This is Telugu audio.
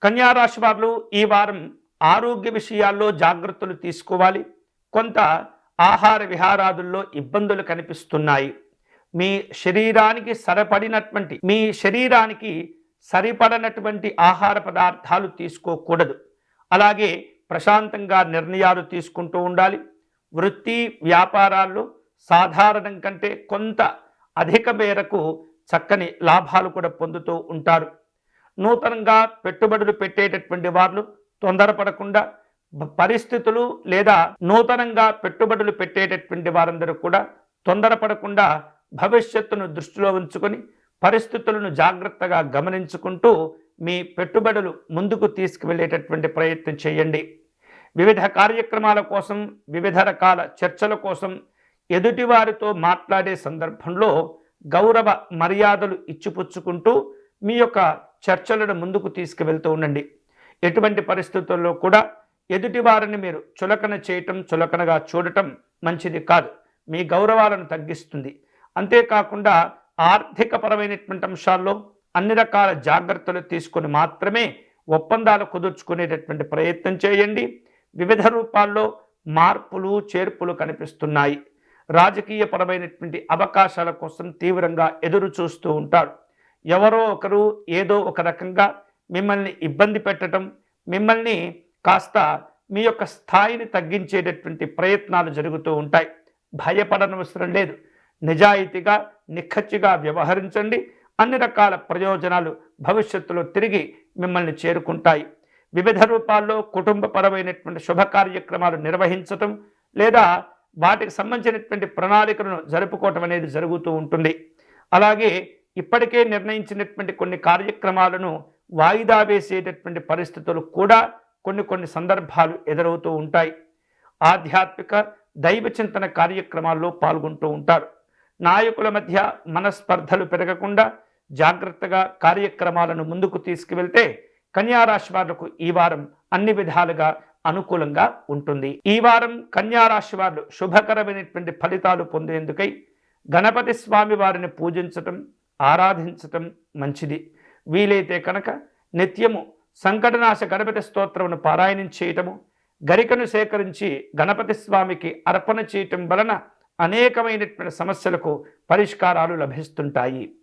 కన్యా రాశి వారు ఈ వారం ఆరోగ్య విషయాల్లో జాగ్రత్తలు తీసుకోవాలి. కొంత ఆహార విహారాదుల్లో ఇబ్బందులు కనిపిస్తున్నాయి. మీ శరీరానికి సరిపడనటువంటి ఆహార పదార్థాలు తీసుకోకూడదు. అలాగే ప్రశాంతంగా నిర్ణయాలు తీసుకుంటూ ఉండాలి. వృత్తి వ్యాపారాల్లో సాధారణం కంటే కొంత అధిక మేరకు చక్కని లాభాలు కూడా పొందుతూ ఉంటారు. నూతనంగా పెట్టుబడులు పెట్టేటటువంటి వారు తొందరపడకుండా పరిస్థితులు లేదా నూతనంగా పెట్టుబడులు పెట్టేటటువంటి వారందరూ కూడా తొందరపడకుండా భవిష్యత్తును దృష్టిలో ఉంచుకొని పరిస్థితులను జాగ్రత్తగా గమనించుకుంటూ మీ పెట్టుబడులు ముందుకు తీసుకువెళ్ళేటటువంటి ప్రయత్నం చేయండి. వివిధ కార్యక్రమాల కోసం, వివిధ రకాల చర్చల కోసం ఎదుటివారితో మాట్లాడే సందర్భంలో గౌరవ మర్యాదలు ఇచ్చిపుచ్చుకుంటూ మీ యొక్క చర్చలను ముందుకు తీసుకువెళ్తూ ఉండండి. ఎటువంటి పరిస్థితుల్లో కూడా ఎదుటివారిని మీరు చులకనగా చూడటం మంచిది కాదు. మీ గౌరవాలను తగ్గిస్తుంది. అంతేకాకుండా ఆర్థికపరమైనటువంటి అంశాల్లో అన్ని రకాల జాగ్రత్తలు తీసుకొని మాత్రమే ఒప్పందాలు కుదుర్చుకునేటటువంటి ప్రయత్నం చేయండి. వివిధ రూపాల్లో మార్పులు చేర్పులు కనిపిస్తున్నాయి. రాజకీయపరమైనటువంటి అవకాశాల కోసం తీవ్రంగా ఎదురు చూస్తూ ఉంటారు. ఎవరో ఒకరు ఏదో ఒక రకంగా మిమ్మల్ని ఇబ్బంది పెట్టడం, మిమ్మల్ని కాస్త మీ యొక్క స్థాయిని తగ్గించేటటువంటి ప్రయత్నాలు జరుగుతూ ఉంటాయి. భయపడనవసరం లేదు. నిజాయితీగా నిక్కచ్చిగా వ్యవహరించండి. అన్ని రకాల ప్రయోజనాలు భవిష్యత్తులో తిరిగి మిమ్మల్ని చేరుకుంటాయి. వివిధ రూపాల్లో కుటుంబపరమైనటువంటి శుభ కార్యక్రమాలు నిర్వహించటం లేదా వాటికి సంబంధించినటువంటి ప్రణాళికలను జరుపుకోవటం అనేది జరుగుతూ ఉంటుంది. అలాగే ఇప్పటికే నిర్ణయించినటువంటి కొన్ని కార్యక్రమాలను వాయిదా వేసేటటువంటి పరిస్థితులు కూడా కొన్ని సందర్భాలు ఎదురవుతూ ఉంటాయి. ఆధ్యాత్మిక దైవ చింతన కార్యక్రమాల్లో పాల్గొంటూ ఉంటారు. నాయకుల మధ్య మనస్పర్ధలు పెరగకుండా జాగ్రత్తగా కార్యక్రమాలను ముందుకు తీసుకువెళ్తే కన్యారాశి వాళ్లకు ఈ వారం అన్ని విధాలుగా అనుకూలంగా ఉంటుంది. ఈ వారం కన్యారాశి వారు శుభకరమైనటువంటి ఫలితాలు పొందేందుకై గణపతి స్వామి వారిని పూజించటం, ఆరాధించటం మంచిది. వీలైతే కనుక నిత్యము సంకటనాశ గణపతి స్తోత్రమును పారాయణం చేయటము, గరికను సేకరించి గణపతి స్వామికి అర్పణ చేయటం వలన అనేకమైనటువంటి సమస్యలకు పరిష్కారాలు లభిస్తుంటాయి.